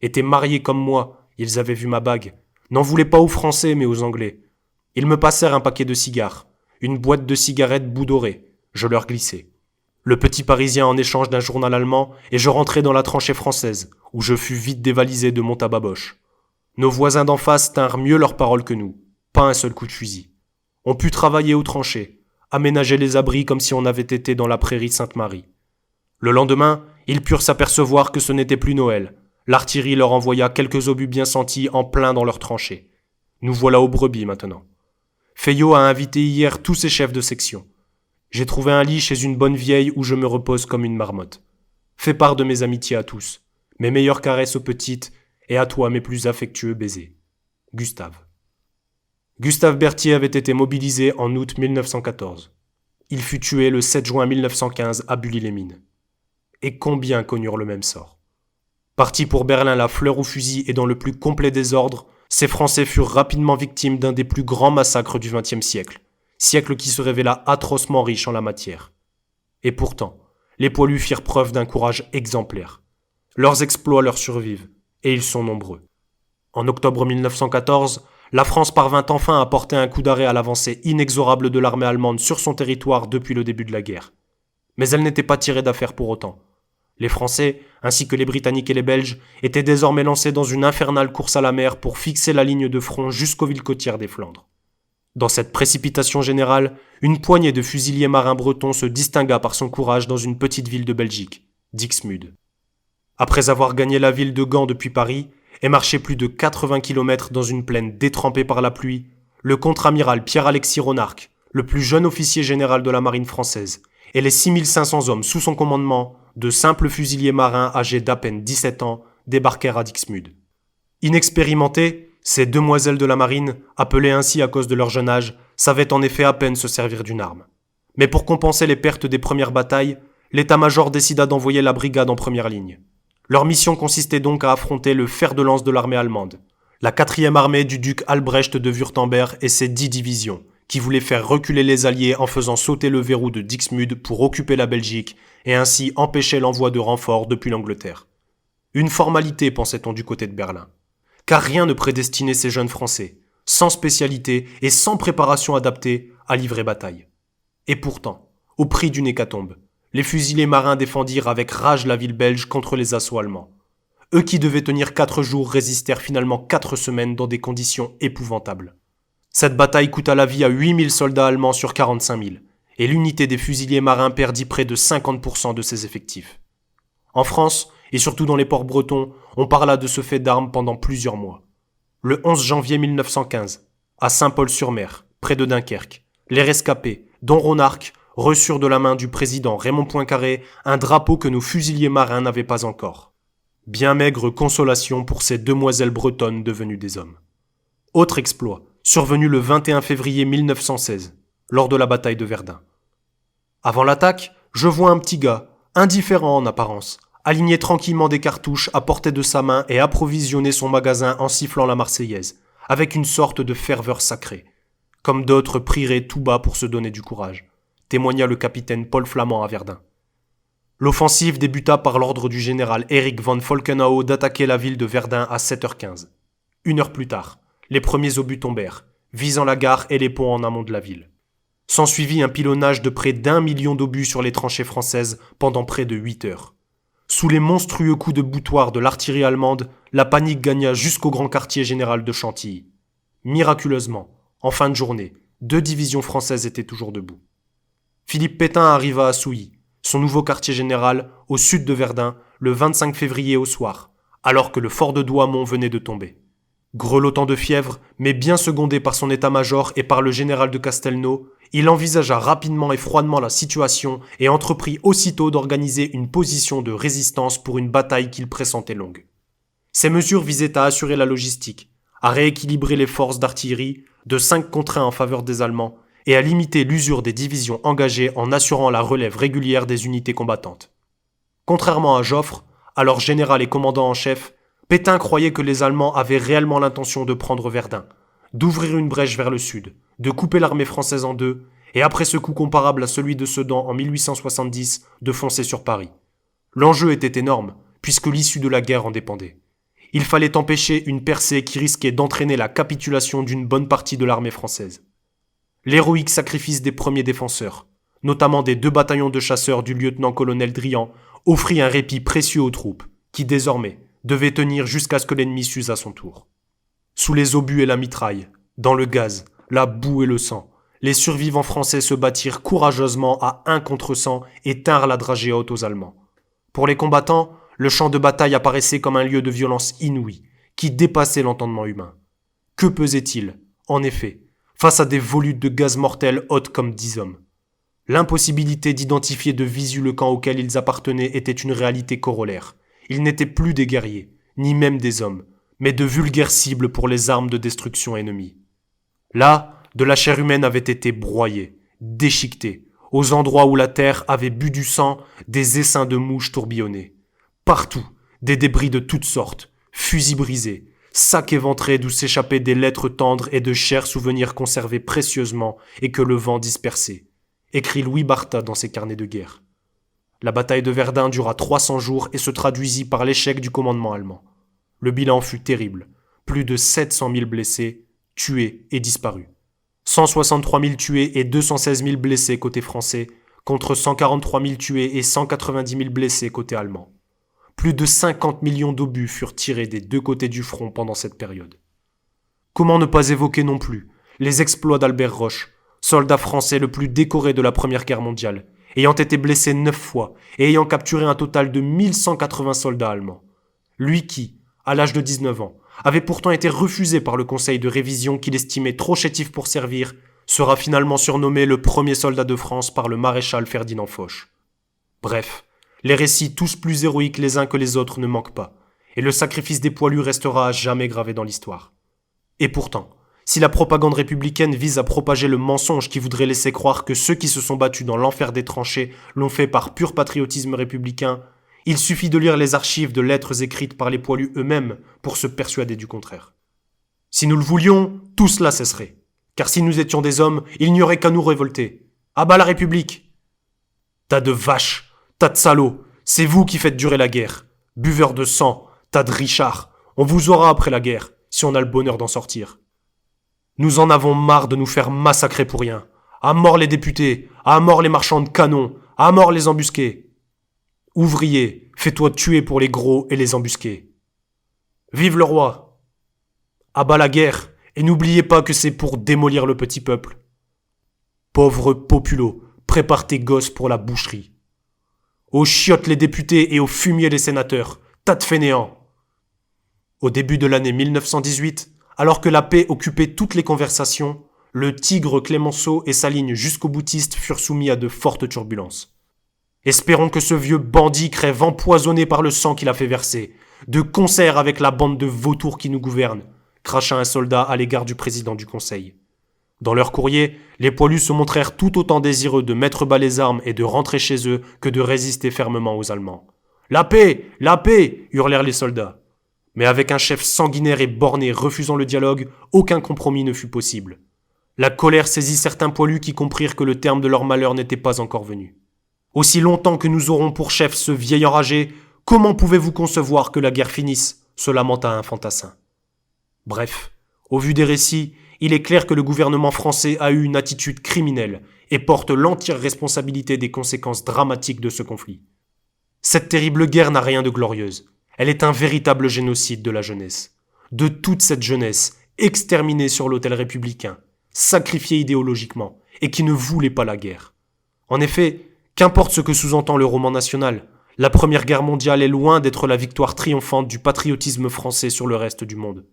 Étaient mariés comme moi, ils avaient vu ma bague. N'en voulaient pas aux Français, mais aux Anglais. Ils me passèrent un paquet de cigares, une boîte de cigarettes bout dorée. Je leur glissai. Le petit Parisien en échange d'un journal allemand, et je rentrai dans la tranchée française, où je fus vite dévalisé de mon tabac Boche. Nos voisins d'en face tinrent mieux leurs paroles que nous. Pas un seul coup de fusil. On put travailler aux tranchées, aménager les abris comme si on avait été dans la prairie Sainte-Marie. Le lendemain, ils purent s'apercevoir que ce n'était plus Noël. L'artillerie leur envoya quelques obus bien sentis en plein dans leurs tranchées. Nous voilà aux Brebis maintenant. Fayot a invité hier tous ses chefs de section. J'ai trouvé un lit chez une bonne vieille où je me repose comme une marmotte. Fais part de mes amitiés à tous, mes meilleures caresses aux petites, et à toi mes plus affectueux baisers. Gustave. Gustave Berthier avait été mobilisé en août 1914. Il fut tué le 7 juin 1915 à Bully-les-Mines. Et combien connurent le même sort. Partis pour Berlin la fleur au fusil et dans le plus complet désordre, ces Français furent rapidement victimes d'un des plus grands massacres du XXe siècle, siècle qui se révéla atrocement riche en la matière. Et pourtant, les poilus firent preuve d'un courage exemplaire. Leurs exploits leur survivent, et ils sont nombreux. En octobre 1914, la France parvint enfin à porter un coup d'arrêt à l'avancée inexorable de l'armée allemande sur son territoire depuis le début de la guerre. Mais elle n'était pas tirée d'affaire pour autant. Les Français, ainsi que les Britanniques et les Belges, étaient désormais lancés dans une infernale course à la mer pour fixer la ligne de front jusqu'aux villes côtières des Flandres. Dans cette précipitation générale, une poignée de fusiliers marins bretons se distingua par son courage dans une petite ville de Belgique, Dixmude. Après avoir gagné la ville de Gand depuis Paris et marché plus de 80 km dans une plaine détrempée par la pluie, le contre-amiral Pierre-Alexis Ronarc'h, le plus jeune officier général de la marine française, et les 6500 hommes sous son commandement, de simples fusiliers marins âgés d'à peine 17 ans, débarquèrent à Dixmude. Inexpérimentés, ces demoiselles de la marine, appelées ainsi à cause de leur jeune âge, savaient en effet à peine se servir d'une arme. Mais pour compenser les pertes des premières batailles, l'état-major décida d'envoyer la brigade en première ligne. Leur mission consistait donc à affronter le fer de lance de l'armée allemande, la 4e armée du duc Albrecht de Wurtemberg et ses 10 divisions, qui voulaient faire reculer les Alliés en faisant sauter le verrou de Dixmude pour occuper la Belgique et ainsi empêcher l'envoi de renforts depuis l'Angleterre. Une formalité, pensait-on du côté de Berlin. Car rien ne prédestinait ces jeunes Français, sans spécialité et sans préparation adaptée, à livrer bataille. Et pourtant, au prix d'une hécatombe, les fusiliers marins défendirent avec rage la ville belge contre les assauts allemands. Eux qui devaient tenir 4 jours résistèrent finalement 4 semaines dans des conditions épouvantables. Cette bataille coûta la vie à 8000 soldats allemands sur 45 000, et l'unité des fusiliers marins perdit près de 50% de ses effectifs. En France, et surtout dans les ports bretons, on parla de ce fait d'armes pendant plusieurs mois. Le 11 janvier 1915, à Saint-Paul-sur-Mer, près de Dunkerque, les rescapés, dont Ronarc'h, reçurent de la main du président Raymond Poincaré un drapeau que nos fusiliers marins n'avaient pas encore. Bien maigre consolation pour ces demoiselles bretonnes devenues des hommes. Autre exploit, survenu le 21 février 1916, lors de la bataille de Verdun. Avant l'attaque, je vois un petit gars, indifférent en apparence, aligner tranquillement des cartouches à portée de sa main et approvisionner son magasin en sifflant la Marseillaise, avec une sorte de ferveur sacrée. Comme d'autres prieraient tout bas pour se donner du courage, témoigna le capitaine Paul Flamand à Verdun. L'offensive débuta par l'ordre du général Erich von Falkenau d'attaquer la ville de Verdun à 7h15. 1 heure plus tard, les premiers obus tombèrent, visant la gare et les ponts en amont de la ville. S'ensuivit un pilonnage de près d'1 million d'obus sur les tranchées françaises pendant près de 8 heures. Sous les monstrueux coups de boutoir de l'artillerie allemande, la panique gagna jusqu'au grand quartier général de Chantilly. Miraculeusement, En fin de journée, 2 divisions françaises étaient toujours debout. Philippe Pétain arriva à Souilly, son nouveau quartier général, au sud de Verdun, le 25 février au soir, alors que le fort de Douaumont venait de tomber. Grelottant de fièvre, mais bien secondé par son état-major et par le général de Castelnau, il envisagea rapidement et froidement la situation et entreprit aussitôt d'organiser une position de résistance pour une bataille qu'il pressentait longue. Ces mesures visaient à assurer la logistique, à rééquilibrer les forces d'artillerie de 5 contre 1 en faveur des Allemands et à limiter l'usure des divisions engagées en assurant la relève régulière des unités combattantes. Contrairement à Joffre, alors général et commandant en chef, Pétain croyait que les Allemands avaient réellement l'intention de prendre Verdun, d'ouvrir une brèche vers le sud, de couper l'armée française en deux, et après ce coup comparable à celui de Sedan en 1870, de foncer sur Paris. L'enjeu était énorme, puisque l'issue de la guerre en dépendait. Il fallait empêcher une percée qui risquait d'entraîner la capitulation d'une bonne partie de l'armée française. L'héroïque sacrifice des premiers défenseurs, notamment des 2 bataillons de chasseurs du lieutenant-colonel Drian, offrit un répit précieux aux troupes, qui désormais devaient tenir jusqu'à ce que l'ennemi s'use à son tour. Sous les obus et la mitraille, dans le gaz, la boue et le sang, les survivants français se battirent courageusement à 1 contre 100 et tinrent la dragée haute aux Allemands. Pour les combattants, le champ de bataille apparaissait comme un lieu de violence inouïe, qui dépassait l'entendement humain. Que pesait-il, en effet, face à des volutes de gaz mortels hautes comme 10 hommes? L'impossibilité d'identifier de visu le camp auquel ils appartenaient était une réalité corollaire. Ils n'étaient plus des guerriers, ni même des hommes, mais de vulgaires cibles pour les armes de destruction ennemies. Là, de la chair humaine avait été broyée, déchiquetée, aux endroits où la terre avait bu du sang, des essaims de mouches tourbillonnaient. Partout, des débris de toutes sortes, fusils brisés, sacs éventrés d'où s'échappaient des lettres tendres et de chers souvenirs conservés précieusement et que le vent dispersait, écrit Louis Bartha dans ses carnets de guerre. La bataille de Verdun dura 300 jours et se traduisit par l'échec du commandement allemand. Le bilan fut terrible, plus de 700 000 blessés, tués et disparus. 163 000 tués et 216 000 blessés côté français, contre 143 000 tués et 190 000 blessés côté allemand. Plus de 50 millions d'obus furent tirés des 2 côtés du front pendant cette période. Comment ne pas évoquer non plus les exploits d'Albert Roche, soldat français le plus décoré de la Première Guerre mondiale, ayant été blessé 9 fois et ayant capturé un total de 1180 soldats allemands. Lui qui, à l'âge de 19 ans, avait pourtant été refusé par le conseil de révision qu'il estimait trop chétif pour servir, sera finalement surnommé le premier soldat de France par le maréchal Ferdinand Foch. Bref, les récits tous plus héroïques les uns que les autres ne manquent pas, et le sacrifice des poilus restera à jamais gravé dans l'histoire. Et pourtant, si la propagande républicaine vise à propager le mensonge qui voudrait laisser croire que ceux qui se sont battus dans l'enfer des tranchées l'ont fait par pur patriotisme républicain, il suffit de lire les archives de lettres écrites par les poilus eux-mêmes pour se persuader du contraire. Si nous le voulions, tout cela cesserait. Car si nous étions des hommes, il n'y aurait qu'à nous révolter. À bas la République! Tas de vaches, tas de salauds, c'est vous qui faites durer la guerre. Buveurs de sang, tas de richards, on vous aura après la guerre, si on a le bonheur d'en sortir. Nous en avons marre de nous faire massacrer pour rien. À mort les députés, à mort les marchands de canons, à mort les embusqués. Ouvrier, fais-toi tuer pour les gros et les embusqués. Vive le roi! À bas la guerre, et n'oubliez pas que c'est pour démolir le petit peuple. Pauvre populo, prépare tes gosses pour la boucherie. Aux chiottes les députés et aux fumiers les sénateurs, tas de fainéants. Au début de l'année 1918, alors que la paix occupait toutes les conversations, le tigre Clémenceau et sa ligne jusqu'aux boutistes furent soumis à de fortes turbulences. Espérons que ce vieux bandit crève empoisonné par le sang qu'il a fait verser, de concert avec la bande de vautours qui nous gouverne, cracha un soldat à l'égard du président du conseil. Dans leur courrier, les poilus se montrèrent tout autant désireux de mettre bas les armes et de rentrer chez eux que de résister fermement aux Allemands. « La paix! La paix !» hurlèrent les soldats. Mais avec un chef sanguinaire et borné refusant le dialogue, aucun compromis ne fut possible. La colère saisit certains poilus qui comprirent que le terme de leur malheur n'était pas encore venu. Aussi longtemps que nous aurons pour chef ce vieil enragé, comment pouvez-vous concevoir que la guerre finisse ? Se lamenta un fantassin. Bref, au vu des récits, il est clair que le gouvernement français a eu une attitude criminelle et porte l'entière responsabilité des conséquences dramatiques de ce conflit. Cette terrible guerre n'a rien de glorieuse. Elle est un véritable génocide de la jeunesse. De toute cette jeunesse, exterminée sur l'autel républicain, sacrifiés idéologiquement, et qui ne voulaient pas la guerre. En effet, qu'importe ce que sous-entend le roman national, la Première Guerre mondiale est loin d'être la victoire triomphante du patriotisme français sur le reste du monde.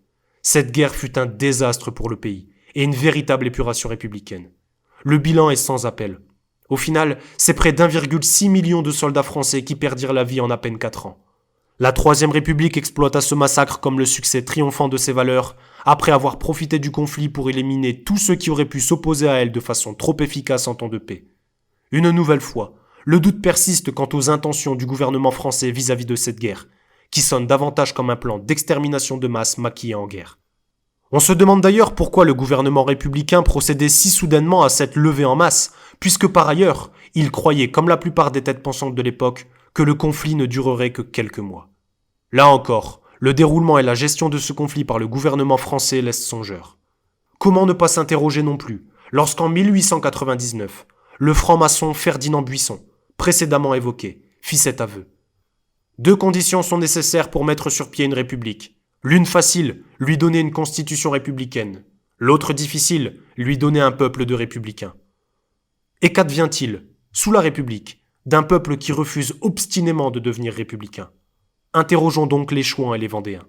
Cette guerre fut un désastre pour le pays, et une véritable épuration républicaine. Le bilan est sans appel. Au final, c'est près d'1,6 million de soldats français qui perdirent la vie en à peine 4 ans. La Troisième République exploita ce massacre comme le succès triomphant de ses valeurs, après avoir profité du conflit pour éliminer tous ceux qui auraient pu s'opposer à elle de façon trop efficace en temps de paix. Une nouvelle fois, le doute persiste quant aux intentions du gouvernement français vis-à-vis de cette guerre, qui sonne davantage comme un plan d'extermination de masse maquillé en guerre. On se demande d'ailleurs pourquoi le gouvernement républicain procédait si soudainement à cette levée en masse, puisque par ailleurs, il croyait, comme la plupart des têtes pensantes de l'époque, que le conflit ne durerait que quelques mois. Là encore, le déroulement et la gestion de ce conflit par le gouvernement français laissent songeur. Comment ne pas s'interroger non plus, lorsqu'en 1899, le franc-maçon Ferdinand Buisson, précédemment évoqué, fit cet aveu. 2 conditions sont nécessaires pour mettre sur pied une république. L'une facile, lui donner une constitution républicaine. L'autre difficile, lui donner un peuple de républicains. Et qu'advient-il, sous la République, d'un peuple qui refuse obstinément de devenir républicain? Interrogeons donc les Chouans et les Vendéens.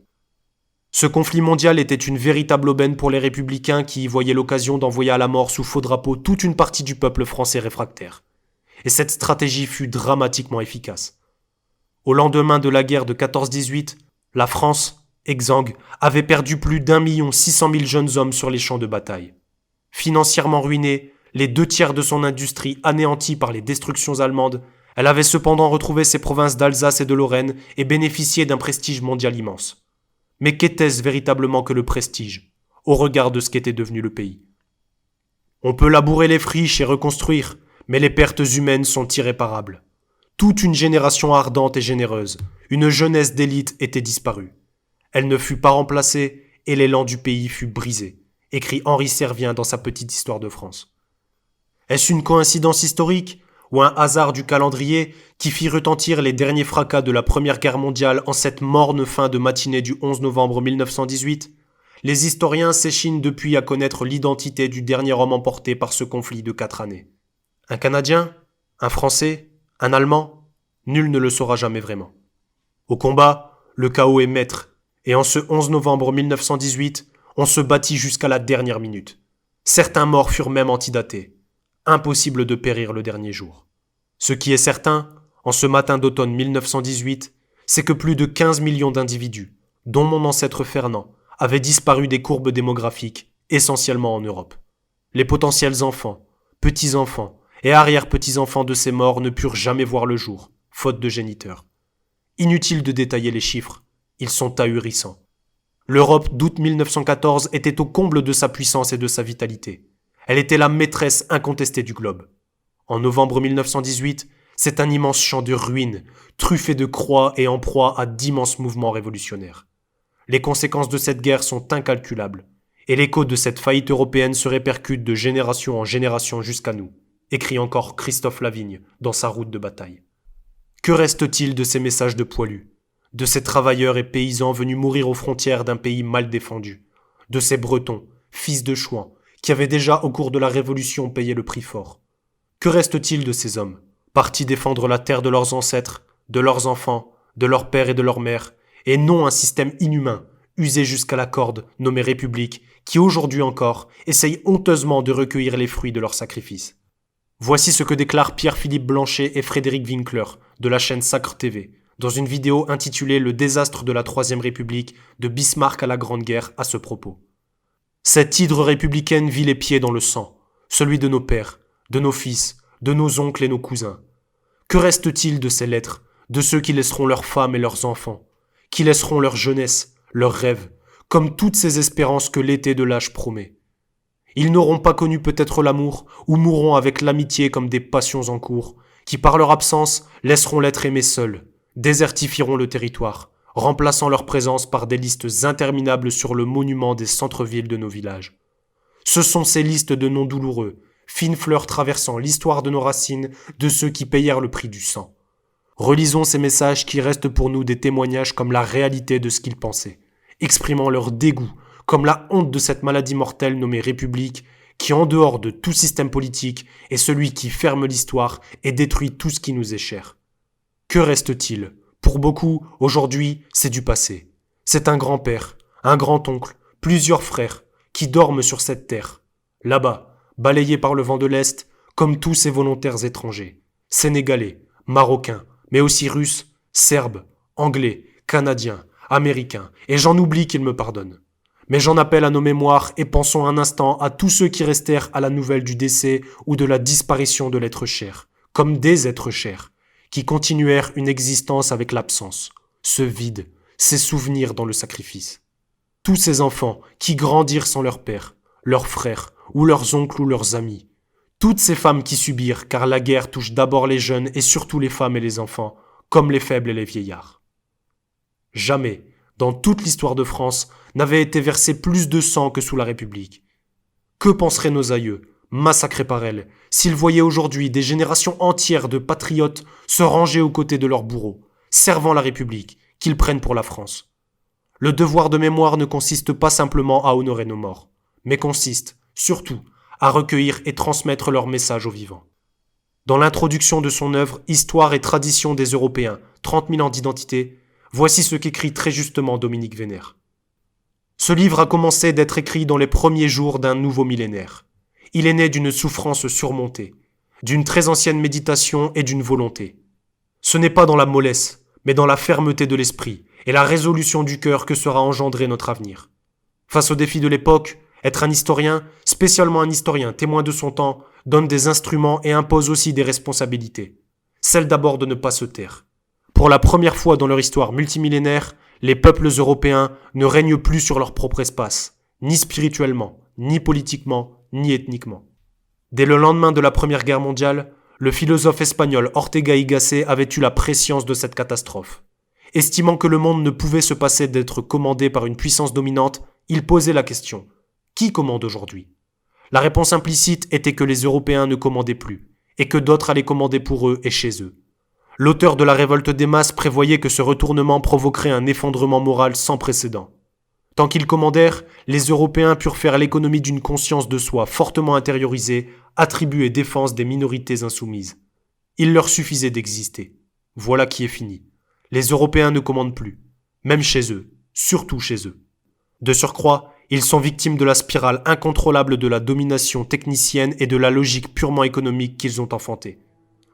Ce conflit mondial était une véritable aubaine pour les républicains qui y voyaient l'occasion d'envoyer à la mort sous faux drapeau toute une partie du peuple français réfractaire. Et cette stratégie fut dramatiquement efficace. Au lendemain de la guerre de 14-18, la France, exsangue, avait perdu plus d'1,6 million jeunes hommes sur les champs de bataille. Financièrement ruinée, les 2/3 de son industrie anéantie par les destructions allemandes, elle avait cependant retrouvé ses provinces d'Alsace et de Lorraine et bénéficié d'un prestige mondial immense. Mais qu'était-ce véritablement que le prestige, au regard de ce qu'était devenu le pays? On peut labourer les friches et reconstruire, mais les pertes humaines sont irréparables. Toute une génération ardente et généreuse, une jeunesse d'élite était disparue. Elle ne fut pas remplacée et l'élan du pays fut brisé, écrit Henri Servien dans sa petite histoire de France. Est-ce une coïncidence historique ou un hasard du calendrier qui fit retentir les derniers fracas de la Première Guerre mondiale en cette morne fin de matinée du 11 novembre 1918 ? Les historiens s'échinent depuis à connaître l'identité du dernier homme emporté par ce conflit de 4 années. Un Canadien ? Un Français ? Un Allemand ? Nul ne le saura jamais vraiment. Au combat, le chaos est maître. Et en ce 11 novembre 1918, on se battit jusqu'à la dernière minute. Certains morts furent même antidatés. Impossible de périr le dernier jour. Ce qui est certain, en ce matin d'automne 1918, c'est que plus de 15 millions d'individus, dont mon ancêtre Fernand, avaient disparu des courbes démographiques, essentiellement en Europe. Les potentiels enfants, petits-enfants et arrière-petits-enfants de ces morts ne purent jamais voir le jour, faute de géniteurs. Inutile de détailler les chiffres. Ils sont ahurissants. L'Europe d'août 1914 était au comble de sa puissance et de sa vitalité. Elle était la maîtresse incontestée du globe. En novembre 1918, c'est un immense champ de ruines, truffé de croix et en proie à d'immenses mouvements révolutionnaires. Les conséquences de cette guerre sont incalculables, et l'écho de cette faillite européenne se répercute de génération en génération jusqu'à nous, écrit encore Christophe Lavigne dans sa route de bataille. Que reste-t-il de ces messages de poilus ? De ces travailleurs et paysans venus mourir aux frontières d'un pays mal défendu, de ces Bretons, fils de Chouans, qui avaient déjà au cours de la Révolution payé le prix fort. Que reste-t-il de ces hommes, partis défendre la terre de leurs ancêtres, de leurs enfants, de leurs pères et de leurs mères, et non un système inhumain, usé jusqu'à la corde, nommé République, qui aujourd'hui encore essaye honteusement de recueillir les fruits de leurs sacrifices. Voici ce que déclarent Pierre-Philippe Blanchet et Frédéric Winkler de la chaîne Sacre TV, dans une vidéo intitulée « Le désastre de la Troisième République, de Bismarck à la Grande Guerre » à ce propos. Cette hydre républicaine vit les pieds dans le sang, celui de nos pères, de nos fils, de nos oncles et nos cousins. Que reste-t-il de ces lettres, de ceux qui laisseront leurs femmes et leurs enfants, qui laisseront leur jeunesse, leurs rêves, comme toutes ces espérances que l'été de l'âge promet? Ils n'auront pas connu peut-être l'amour, ou mourront avec l'amitié comme des passions en cours, qui par leur absence laisseront l'être aimé seul, désertifieront le territoire, remplaçant leur présence par des listes interminables sur le monument des centres-villes de nos villages. Ce sont ces listes de noms douloureux, fines fleurs traversant l'histoire de nos racines, de ceux qui payèrent le prix du sang. Relisons ces messages qui restent pour nous des témoignages comme la réalité de ce qu'ils pensaient, exprimant leur dégoût, comme la honte de cette maladie mortelle nommée République, qui, en dehors de tout système politique, est celui qui ferme l'histoire et détruit tout ce qui nous est cher. Que reste-t-il ? Pour beaucoup, aujourd'hui, c'est du passé. C'est un grand-père, un grand-oncle, plusieurs frères, qui dorment sur cette terre. Là-bas, balayés par le vent de l'Est, comme tous ces volontaires étrangers. Sénégalais, Marocains, mais aussi Russes, Serbes, Anglais, Canadiens, Américains, et j'en oublie qu'ils me pardonnent. Mais j'en appelle à nos mémoires et pensons un instant à tous ceux qui restèrent à la nouvelle du décès ou de la disparition de l'être cher, comme des êtres chers, qui continuèrent une existence avec l'absence, ce vide, ces souvenirs dans le sacrifice. Tous ces enfants qui grandirent sans leur père, leurs frères, ou leurs oncles ou leurs amis. Toutes ces femmes qui subirent, car la guerre touche d'abord les jeunes et surtout les femmes et les enfants, comme les faibles et les vieillards. Jamais, dans toute l'histoire de France, n'avait été versé plus de sang que sous la République. Que penseraient nos aïeux, massacrés par elle, s'ils voyaient aujourd'hui des générations entières de patriotes se ranger aux côtés de leurs bourreaux, servant la République, qu'ils prennent pour la France. Le devoir de mémoire ne consiste pas simplement à honorer nos morts, mais consiste, surtout, à recueillir et transmettre leur message aux vivants. Dans l'introduction de son œuvre « Histoire et tradition des Européens, 30 000 ans d'identité », voici ce qu'écrit très justement Dominique Vénère. Ce livre a commencé d'être écrit dans les premiers jours d'un nouveau millénaire. Il est né d'une souffrance surmontée, d'une très ancienne méditation et d'une volonté. Ce n'est pas dans la mollesse, mais dans la fermeté de l'esprit et la résolution du cœur que sera engendré notre avenir. Face aux défis de l'époque, être un historien, spécialement un historien témoin de son temps, donne des instruments et impose aussi des responsabilités. Celle d'abord de ne pas se taire. Pour la première fois dans leur histoire multimillénaire, les peuples européens ne règnent plus sur leur propre espace, ni spirituellement, ni politiquement, ni ethniquement. Dès le lendemain de la Première Guerre mondiale, le philosophe espagnol Ortega y Gasset avait eu la prescience de cette catastrophe. Estimant que le monde ne pouvait se passer d'être commandé par une puissance dominante, il posait la question : qui commande aujourd'hui ? La réponse implicite était que les Européens ne commandaient plus, et que d'autres allaient commander pour eux et chez eux. L'auteur de la révolte des masses prévoyait que ce retournement provoquerait un effondrement moral sans précédent. Tant qu'ils commandèrent, les Européens purent faire l'économie d'une conscience de soi fortement intériorisée, attribuer défense des minorités insoumises. Il leur suffisait d'exister. Voilà qui est fini. Les Européens ne commandent plus, même chez eux, surtout chez eux. De surcroît, ils sont victimes de la spirale incontrôlable de la domination technicienne et de la logique purement économique qu'ils ont enfantée.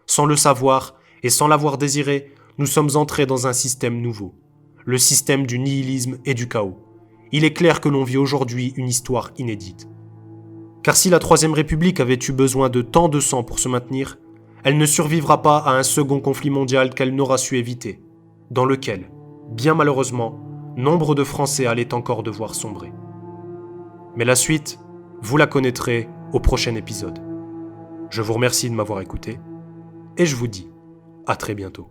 Sans le savoir, et sans l'avoir désiré, nous sommes entrés dans un système nouveau, le système du nihilisme et du chaos. Il est clair que l'on vit aujourd'hui une histoire inédite. Car si la Troisième République avait eu besoin de tant de sang pour se maintenir, elle ne survivra pas à un second conflit mondial qu'elle n'aura su éviter, dans lequel, bien malheureusement, nombre de Français allaient encore devoir sombrer. Mais la suite, vous la connaîtrez au prochain épisode. Je vous remercie de m'avoir écouté, et je vous dis à très bientôt.